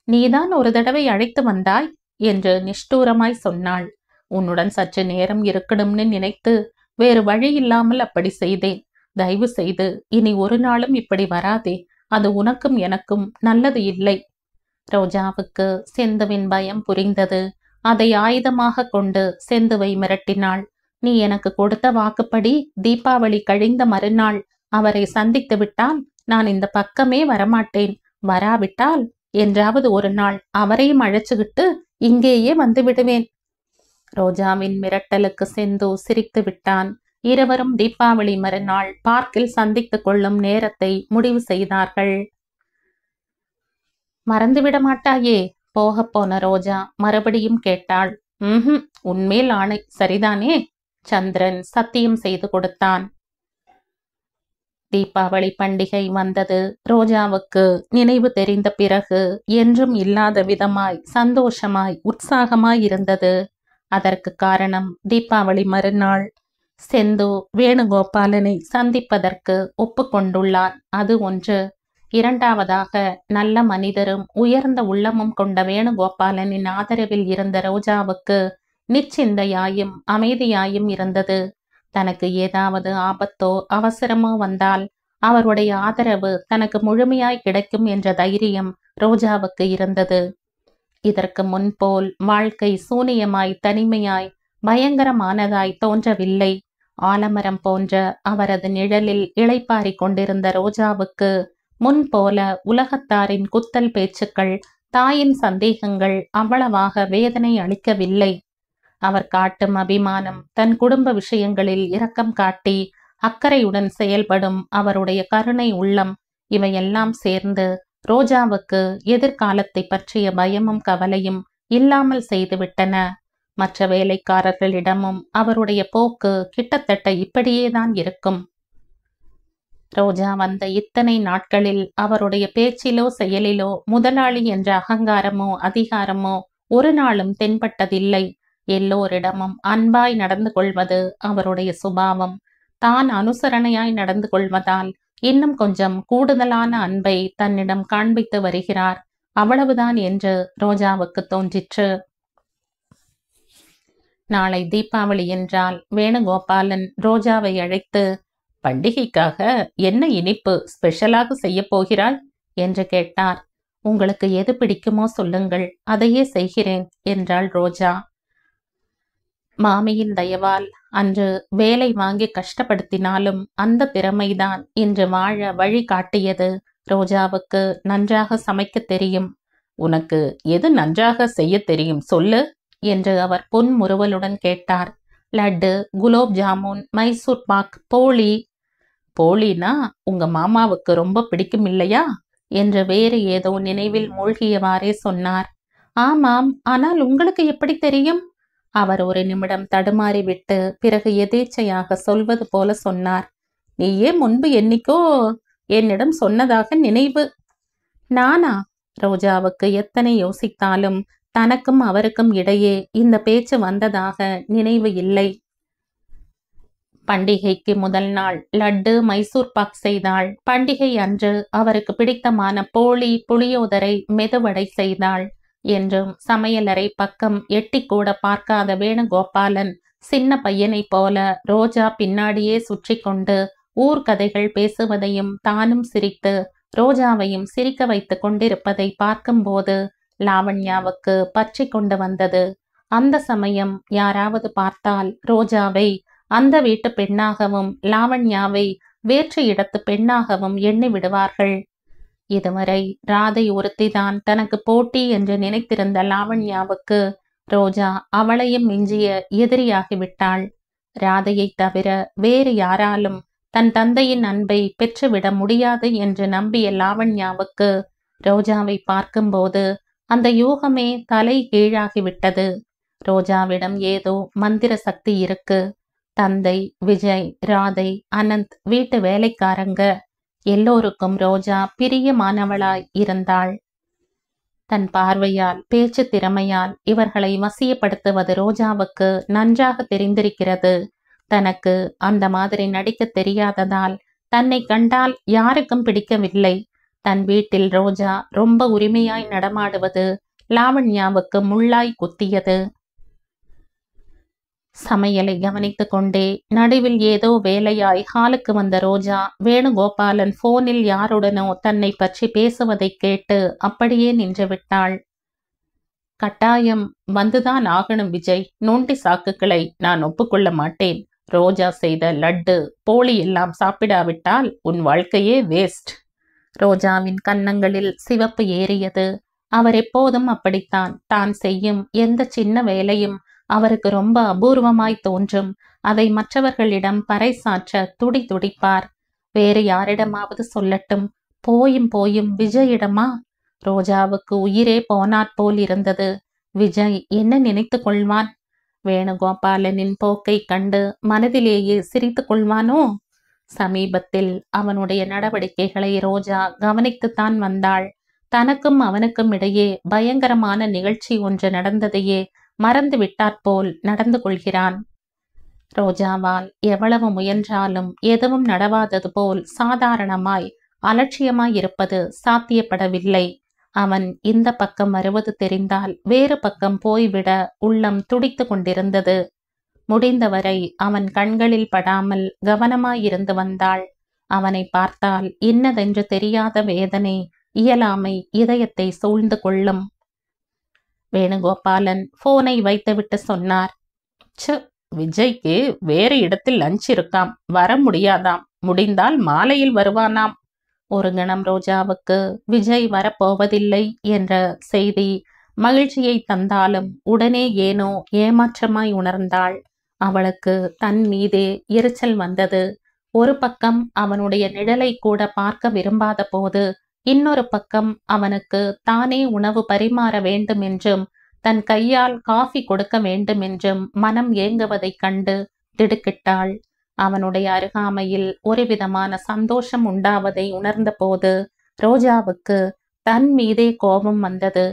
நீதான் ஒரு தடவை அழைத்து வந்தாய் என்று நிஷ்டூரமாய் சொன்னாள். உன்னுடன் சற்று நேரம் இருக்கணும்னு நினைத்து வேறு வழி இல்லாமல் அப்படி செய்தேன். தயவு செய்து இனி ஒரு நாளும் இப்படி வராதே. அது உனக்கும் எனக்கும் நல்லது இல்லை. ரோஜாவுக்கு செந்துவின் பயம் புரிந்தது. அதை ஆயுதமாக கொண்டு செந்துவை மிரட்டினாள். நீ எனக்கு கொடுத்த வாக்குப்படி தீபாவளி கழிந்த மறுநாள் அவரை சந்தித்து விட்டால் நான் இந்த பக்கமே வரமாட்டேன். வராவிட்டால் என்றாவது ஒரு நாள் அவரையும் அழைச்சுக்கிட்டு இங்கேயே வந்து விடுவேன். ரோஜாவின் மிரட்டலுக்கு செந்து சிரித்து விட்டான். இருவரும் தீபாவளி மறுநாள் பார்க்கில் சந்தித்துக் கொள்ளும் நேரத்தை முடிவு செய்தார்கள். மறந்துவிட மாட்டாயே? போக போன ரோஜா மறுபடியும் கேட்டாள். உன்மேல் ஆணை, சரிதானே? சந்திரன் சத்தியம் செய்து கொடுத்தான். தீபாவளி பண்டிகை வந்தது. ரோஜாவுக்கு நினைவு தெரிந்த பிறகு என்றும் இல்லாத விதமாய் சந்தோஷமாய் உற்சாகமாய் இருந்தது. அதற்கு காரணம் தீபாவளி மறுநாள் செந்து வேணுகோபாலனை சந்திப்பதற்கு ஒப்புக்கொண்டுள்ளான். அது ஒன்று. இரண்டாவதாக, நல்ல மனிதரும் உயர்ந்த உள்ளமும் கொண்ட வேணுகோபாலனின் ஆதரவில் இருந்த ரோஜாவுக்கு நிச்சிந்தையாயும் அமைதியாயும் இருந்தது. தனக்கு ஏதாவது ஆபத்தோ அவசரமோ வந்தால் அவருடைய ஆதரவு தனக்கு முழுமையாய் கிடைக்கும் என்ற தைரியம் ரோஜாவுக்கு இருந்தது. இதற்கு முன்போல் வாழ்க்கை சூனியமாய் தனிமையாய் பயங்கரமானதாய் தோன்றவில்லை. ஆலமரம் போன்ற அவரது நிழலில் இளைப்பாரி கொண்டிருந்த ரோஜாவுக்கு முன்போல உலகத்தாரின் குத்தல் பேச்சுக்கள், தாயின் சந்தேகங்கள் அவ்வளவாக வேதனை அளிக்கவில்லை. அவர் காட்டும் அபிமானம், தன் குடும்ப விஷயங்களில் இரக்கம் காட்டி அக்கறையுடன் செயல்படும் அவருடைய கருணை உள்ளம், இவையெல்லாம் சேர்ந்து ரோஜாவுக்கு எதிர்காலத்தை பற்றிய பயமும் கவலையும் இல்லாமல் செய்துவிட்டன. மற்ற வேலைக்காரர்களிடமும் அவருடைய போக்கு கிட்டத்தட்ட இப்படியேதான் இருக்கும். ரோஜா வந்த இத்தனை நாட்களில் அவருடைய பேச்சிலோ செயலிலோ முதலாளி என்ற அகங்காரமோ அதிகாரமோ ஒரு நாளும் தென்பட்டதில்லை. எல்லோரிடமும் அன்பாய் நடந்து கொள்வது அவருடைய சுபாவம். தான் அனுசரணையாய் நடந்து கொள்வதால் இன்னும் கொஞ்சம் கூடுதலான அன்பை தன்னிடம் காண்பித்து வருகிறார். அவ்வளவுதான் என்று ரோஜாவுக்கு தோன்றிற்று. நாளை தீபாவளி என்றால் வேணுகோபாலன் ரோஜாவை அழைத்து, பண்டிகைக்காக என்ன இனிப்பு ஸ்பெஷலாக செய்ய போகிறாய் என்று கேட்டார். உங்களுக்கு எது பிடிக்குமோ சொல்லுங்கள், அதையே செய்கிறேன் என்றாள் ரோஜா. மாமியின் தயவால் அன்று வேலை வாங்கி கஷ்டப்படுத்தினாலும் அந்த திறமைதான் இன்று வாழ வழி காட்டியது. ரோஜாவுக்கு நன்றாக சமைக்க தெரியும். உனக்கு எது நன்றாக செய்ய தெரியும் சொல்லு என்று அவர் புன்முறுவலுடன் கேட்டார். லட்டு, குலோப் ஜாமுன், மைசூர் பாக், போளி. போளினா உங்க மாமாவுக்கு ரொம்ப பிடிக்கும் இல்லையா என்று வேறு ஏதோ நினைவில் மூழ்கியவாறே சொன்னார். ஆமாம், ஆனால் உங்களுக்கு எப்படி தெரியும்? அவர் ஒரு நிமிடம் தடுமாறிவிட்டு பிறகு எதேச்சையாக சொல்வது போல சொன்னார். நீயே முன்பு என்னைக்கோ என்னிடம் சொன்னதாக நினைவு. நானா? ரோஜாவுக்கு எத்தனை யோசித்தாலும் தனக்கும் அவருக்கும் இடையே இந்த பேச்சு வந்ததாக நினைவு இல்லை. பண்டிகைக்கு முதல் நாள் லட்டு, மைசூர் பாக் செய்தாள். பண்டிகை அன்று அவருக்கு பிடித்தமான போளி, புளியோதரை, மெதுவடை செய்தாள். என்றும் சமையலறை பக்கம் எட்டி கூட பார்க்காத வேணுகோபாலன் சின்ன பையனைப் போல ரோஜா பின்னாடியே சுற்றி கொண்டு ஊர்கதைகள் பேசுவதையும் தானும் சிரித்து ரோஜாவையும் சிரிக்க வைத்து கொண்டிருப்பதை பார்க்கும்போது லாவண்யாவுக்கு பற்றி கொண்டு வந்தது. அந்த சமயம் யாராவது பார்த்தால் ரோஜாவை அந்த வீட்டு பெண்ணாகவும் லாவண்யாவை வேற்று இடத்து பெண்ணாகவும் எண்ணி விடுவார்கள். இதுவரை ராதை ஒருத்திதான் தனக்கு போட்டி என்று நினைத்திருந்த லாவண்யாவுக்கு ரோஜா அவளையும் மிஞ்சிய எதிரியாகிவிட்டாள். ராதையை தவிர வேறு யாராலும் தன் தந்தையின் அன்பை பெற்றுவிட முடியாது என்று நம்பிய லாவண்யாவுக்கு ரோஜாவை பார்க்கும்போது அந்த யூகமே தலை கீழாகிவிட்டது. ரோஜாவிடம் ஏதோ மந்திர சக்தி இருக்கு. தந்தை, விஜய், ராதை, அனந்த், வீட்டு வேலைக்காரங்க எல்லோருக்கும் ரோஜா பிரியமானவளாய் இருந்தாள். தன் பார்வையால், பேச்சு திறமையால் இவர்களை வசியப்படுத்துவது ரோஜாவுக்கு நன்றாக தெரிந்திருக்கிறது. தனக்கு அந்த மாதிரி நடிக்க தெரியாததால் தன்னை கண்டால் யாருக்கும் பிடிக்கவில்லை. தன் வீட்டில் ரோஜா ரொம்ப உரிமையாய் நடமாடுவது லாவண்யாவுக்கு முள்ளாய் குத்தியது. சமையலை கவனித்துக் கொண்டே நடுவில் ஏதோ வேலையாய் ஹாலுக்கு வந்த ரோஜா வேணுகோபாலன் போனில் யாருடனோ தன்னை பற்றி பேசுவதை கேட்டு அப்படியே நின்று விட்டாள். கட்டாயம் வந்துதான் ஆகணும் விஜய். நோண்டி சாக்குகளை நான் ஒப்புக்கொள்ள மாட்டேன். ரோஜா செய்த லட்டு போலி எல்லாம் சாப்பிடாவிட்டால் உன் வாழ்க்கையே வேஸ்ட். ரோஜாவின் கன்னங்களில் சிவப்பு ஏறியது. அவர் எப்போதும் அப்படித்தான். தான் செய்யும் எந்த சின்ன வேலையும் அவருக்கு ரொம்ப அபூர்வமாய் தோன்றும். அதை மற்றவர்களிடம் பறைசாற்ற துடி துடிப்பார். வேறு யாரிடமாவது சொல்லட்டும். போயும் போயும் விஜயிடமா? ரோஜாவுக்கு உயிரே போனாற்போல் இருந்தது. விஜய் என்ன நினைத்து கொள்வான்? வேணுகோபாலனின் போக்கை கண்டு மனதிலேயே சிரித்து கொள்வானோ? சமீபத்தில் அவனுடைய நடவடிக்கைகளை ரோஜா கவனித்துத்தான் வந்தாள். தனக்கும் அவனுக்கும் இடையே பயங்கரமான நிகழ்ச்சி ஒன்று நடந்ததையே மறந்து விட்டாற்போல் நடந்து கொள்கிறான். ரோஜாவால் எவ்வளவு முயன்றாலும் எதுவும் நடவாதது போல் சாதாரணமாய் அலட்சியமாய் இருப்பது சாத்தியப்படவில்லை. அவன் இந்த பக்கம் வருவது தெரிந்தால் வேறு பக்கம் போய்விட உள்ளம் துடித்து கொண்டிருந்தது. முடிந்தவரை அவன் கண்களில் படாமல் போயிருந்து வந்தாள். அவனை பார்த்தால் இன்னதென்று தெரியாத வேதனை, இயலாமை இதயத்தை சூழ்ந்து கொள்ளும். வேணுகோபாலன் போனை வைத்துவிட்டு சொன்னார். விஜய்க்கு வேறு இடத்தில் லஞ்ச் இருக்காம், வர முடியாதாம். முடிந்தால் மாலையில் வருவானாம். ஒரு கணம் ரோஜாவுக்கு விஜய் வரப்போவதில்லை என்ற செய்தி மகிழ்ச்சியை தந்தாலும் உடனே ஏனோ ஏமாற்றமாய் உணர்ந்தாள். அவளுக்கு தன் மீதே எரிச்சல் வந்தது. ஒரு பக்கம் அவனுடைய நிழலை கூட பார்க்க விரும்பாத போது, இன்னொரு பக்கம் அவனுக்கு தானே உணவு பரிமாற வேண்டும் என்றும் தன் கையால் காஃபி கொடுக்க வேண்டும் என்றும் மனம் ஏங்குவதைக் கண்டு திடுக்கிட்டாள். அவனுடைய அருகாமையில் ஒரு விதமான சந்தோஷம் உண்டாவதை உணர்ந்த போது ரோஜாவுக்கு தன் மீதே கோபம் வந்தது.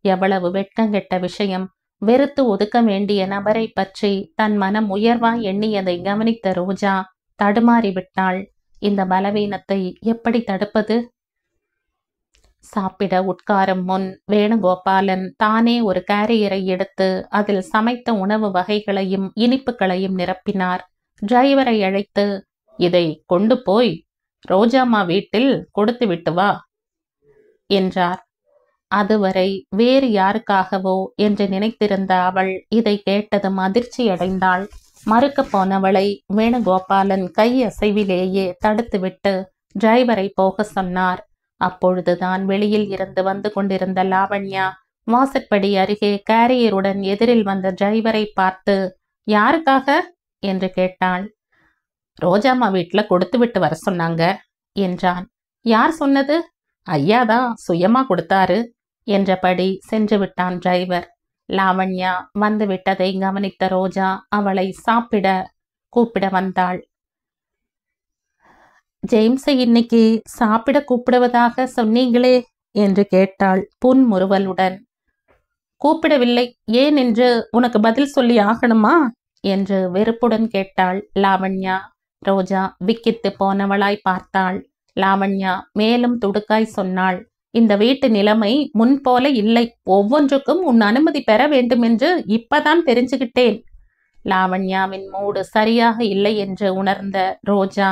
எவ்வளவு வெட்கங்கெட்ட விஷயம்! வெறுத்து ஒதுக்க வேண்டிய நபரை பற்றி தன் மனம் உயர்வாய் எண்ணியதை கவனித்த ரோஜா தடுமாறிவிட்டாள். இந்த பலவீனத்தை எப்படி தடுப்பது? சாப்பிட உட்காரும் முன் வேணுகோபாலன் தானே ஒரு கேரியரை எடுத்து அதில் சமைத்த உணவு வகைகளையும் இனிப்புகளையும் நிரப்பினார். டிரைவரை அழைத்து, இதை கொண்டு போய் ரோஜாம்மா வீட்டில் கொடுத்து விட்டு வா என்றார். அதுவரை வேறு யாருக்காகவோ என்று நினைத்திருந்த அவள் இதை கேட்டதும் அதிர்ச்சியடைந்தாள். மறுக்க போனவளை வேணுகோபாலன் கை அசைவிலேயே தடுத்துவிட்டு டிரைவரை போக சொன்னார். அப்பொழுதுதான் வெளியில் இருந்து வந்து கொண்டிருந்த லாவண்யா வாசற்படி அருகே கேரியருடன் எதிரில் வந்த டிரைவரை பார்த்து, யாருக்காக என்று கேட்டாள். ரோஜாம்மா வீட்டுல கொடுத்து விட்டு வர சொன்னாங்க என்றான். யார் சொன்னது? ஐயாதான் சுயமா கொடுத்தாரு என்றபடி சென்று விட்டான் டிரைவர். லாவண்யா வந்து விட்டதை கவனித்த ரோஜா அவளை சாப்பிட கூப்பிட வந்தாள். ஜேம்ஸை இன்னைக்கு சாப்பிட கூப்பிடுவதாக சொன்னீங்களே என்று கேட்டாள் புன்முறுவலுடன். கூப்பிடவில்லை, ஏன் என்று உனக்கு பதில் சொல்லி ஆகணுமா என்று வெறுப்புடன் கேட்டாள் லாவண்யா. ரோஜா விக்கித்து போனவளாய் பார்த்தாள். லாவண்யா மேலும் துடுக்காய் சொன்னாள். இந்த வீட்டு நிலைமை முன்போல இல்லை. ஒவ்வொன்றுக்கும் உன் அனுமதி பெற வேண்டும் என்று இப்பதான் தெரிஞ்சுகிட்டேன். லாவண்யாவின் மூடு சரியாக இல்லை என்று உணர்ந்த ரோஜா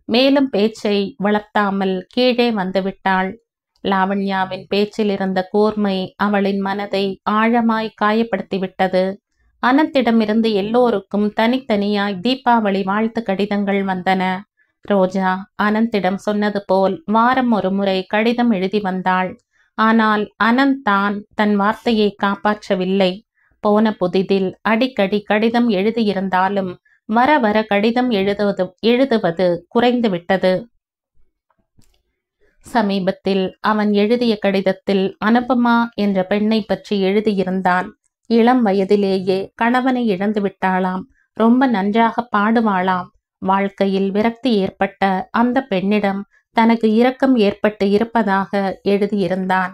மேலும் பேச்சை வளர்த்தாமல் கீழே வந்துவிட்டாள். லாவண்யாவின் பேச்சில் இருந்த கூர்மை அவளின் மனதை ஆழமாய் காயப்படுத்திவிட்டது. அனந்திடமிருந்து எல்லோருக்கும் தனித்தனியாய் தீபாவளி வாழ்த்து கடிதங்கள் வந்தன. ரோஜா அனந்திடம் சொன்னது போல் வாரம் ஒரு முறை கடிதம் எழுதி வந்தாள். ஆனால் அனந்த் தான் தன் வார்த்தையை காப்பாற்றவில்லை. போன புதிதில் அடிக்கடி கடிதம் எழுதியிருந்தாலும் வர வர கடிதம் எழுதுவது குறைந்து விட்டது. சமீபத்தில் அவன் எழுதிய கடிதத்தில் அனுபமா என்ற பெண்ணை பற்றி எழுதியிருந்தான். இளம் வயதிலேயே கணவனை இழந்து விட்டாளாம். ரொம்ப நன்றாக பாடுவாளாம். வாழ்க்கையில் விரக்தி ஏற்பட்ட அந்த பெண்ணிடம் தனக்கு இரக்கம் ஏற்பட்டு இருப்பதாக எழுதியிருந்தான்.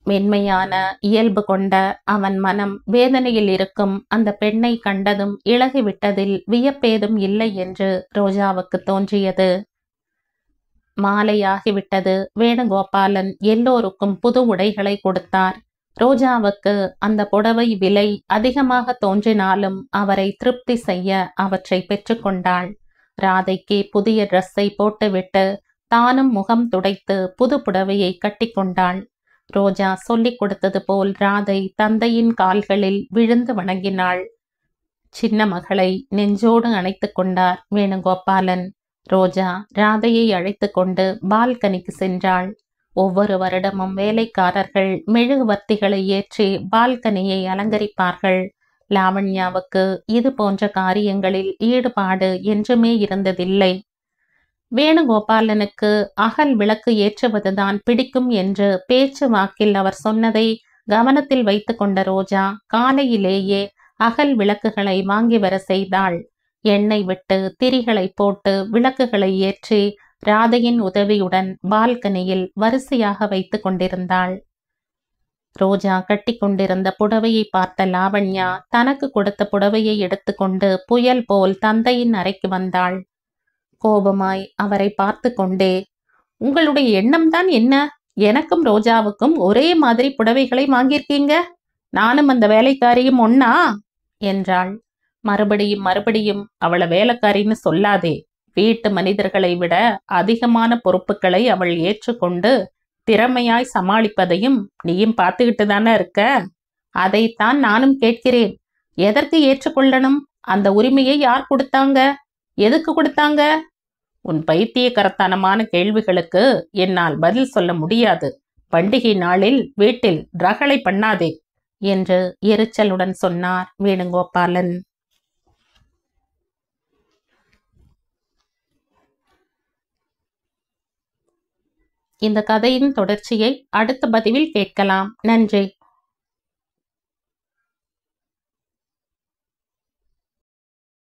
மென்மையான இயல்பு கொண்ட அவன் மனம் வேதனையில் இருக்கும் அந்த பெண்ணை கண்டதும் இளகிவிட்டதில் வியப்பேதும் இல்லை என்று ரோஜாவுக்கு தோன்றியது. மாலையாகிவிட்டது. வேணுகோபாலன் எல்லோருக்கும் புது உடைகளை கொடுத்தார். ரோஜாவுக்கு அந்த புடவை விலை அதிகமாக தோன்றினாலும் அவரை திருப்தி செய்ய அவற்றை பெற்றுக்கொண்டாள். ராதைக்கு புதிய ட்ரெஸ்ஸை போட்டுவிட்டு தானும் முகம் துடைத்து புது புடவையை கட்டிக்கொண்டாள். ரோஜா சொல்லிக் கொடுத்தது போல் ராதை தந்தையின் கால்களில் விழுந்து வணங்கினாள். சின்ன மகளை நெஞ்சோடு அணைத்து கொண்டார் வேணுகோபாலன். ரோஜா ராதையை அழைத்து கொண்டு பால்கனிக்கு சென்றாள். ஒவ்வொரு வருடமும் வேலைக்காரர்கள் மெழுகுவர்த்திகளை ஏற்றி பால்கனியை அலங்கரிப்பார்கள். லாவண்யாவுக்கு இது போன்ற காரியங்களில் ஈடுபாடு என்றுமே இருந்ததில்லை. வேணுகோபாலனுக்கு அகல் விளக்கு ஏற்றுவதுதான் பிடிக்கும் என்று பேச்சு வாக்கில் அவர் சொன்னதை கவனத்தில் வைத்து கொண்ட ரோஜா காலையிலேயே அகல் விளக்குகளை வாங்கி வர செய்தாள். எண்ணெய் விட்டு திரிகளை போட்டு விளக்குகளை ஏற்றி ராதையின் உதவியுடன் பால்கனியில் வரிசையாக வைத்து கொண்டிருந்தாள். ரோஜா கட்டி கொண்டிருந்த புடவையை பார்த்த லாவண்யா தனக்கு கொடுத்த புடவையை எடுத்துக்கொண்டு புயல் போல் தந்தையின் அறைக்கு வந்தாள். கோபமாய் அவரை பார்த்து கொண்டே, உங்களுடைய எண்ணம் தான் என்ன? எனக்கும் ரோஜாவுக்கும் ஒரே மாதிரி புடவைகளை வாங்கியிருக்கீங்க. நானும் அந்த வேலைக்காரியும் ஒன்னா என்றாள். மறுபடியும் மறுபடியும் அவளை வேலைக்காரின்னு சொல்லாதே. வீட்டு மனிதர்களை விட அதிகமான பொறுப்புகளை அவள் ஏற்றுக்கொண்டு திறமையாய் சமாளிப்பதையும் நீயும் பார்த்துக்கிட்டு தானே இருக்க. அதைத்தான் நானும் கேட்கிறேன். எதற்கு ஏற்றுக்கொள்ளணும்? அந்த உரிமையை யார் கொடுத்தாங்க? எதுக்கு கொடுத்தாங்க? உன் பைத்தியக்கரத்தனமான கேள்விகளுக்கு என்னால் பதில் சொல்ல முடியாது. பண்டிகை நாளில் வீட்டில் ரகளை பண்ணாதே என்று எரிச்சலுடன் சொன்னார் வேணுகோபாலன். இந்த கதையின் தொடர்ச்சியை அடுத்த பதிவில் கேட்கலாம். நன்றி.